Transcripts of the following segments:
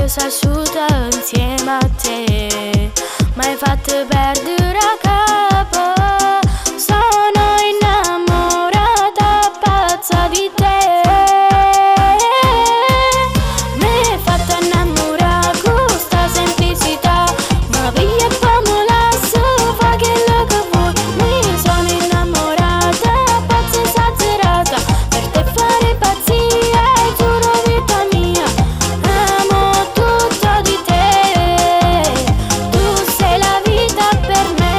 si asciutta insieme a te. M'hai fatto perdere a capo. Sono innamorata pazza di te. M'hai fatto innamorare con sta semplicità. Ma via e poi mi lascio, fa quello che vuoi. Mi sono innamorata pazza esagerata. Per te fare pazzia, giuro vita mia. Amo tutto di te. Tu sei la vita per me.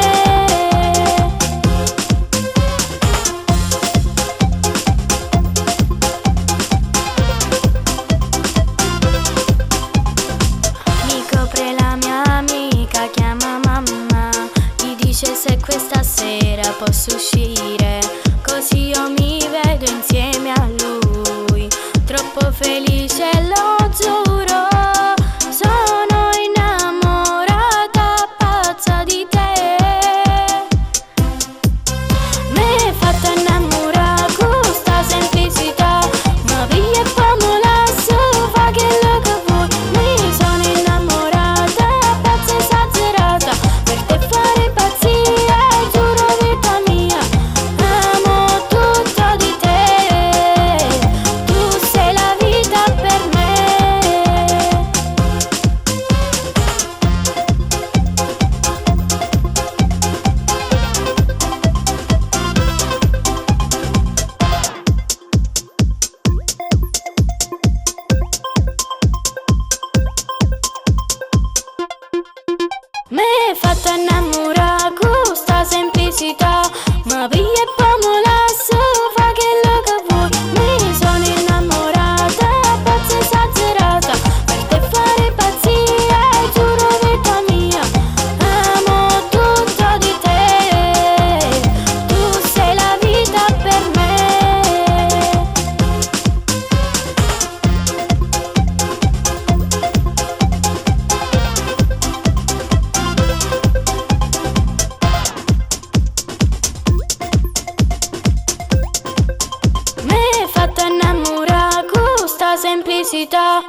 Mi copre la mia amica, chiama mamma, gli dice se questa sera posso uscire, così io mi vedo insieme a lui. Troppo felice, lo giuro. Sono innamorata pazza di te. M'hai fatto innamorare con sta semplicità. Ma via e poi mi lascio, fa quello che vuoi. Mi sono innamorata pazza esagerata. Per te fare pazzia, giuro vita mia. Amo tutto di te. Tu sei la vita per me. M'hai fatto innamorare con sta semplicità. Ma via e poi mi lascio, fa quello che vuoi. Mi sono innamorata pazza esagerata. Per te fare pazzia, giuro vita mia. Amo tutto di te. Tu sei la vita per me. M'hai fatto innamorare con sta semplicità.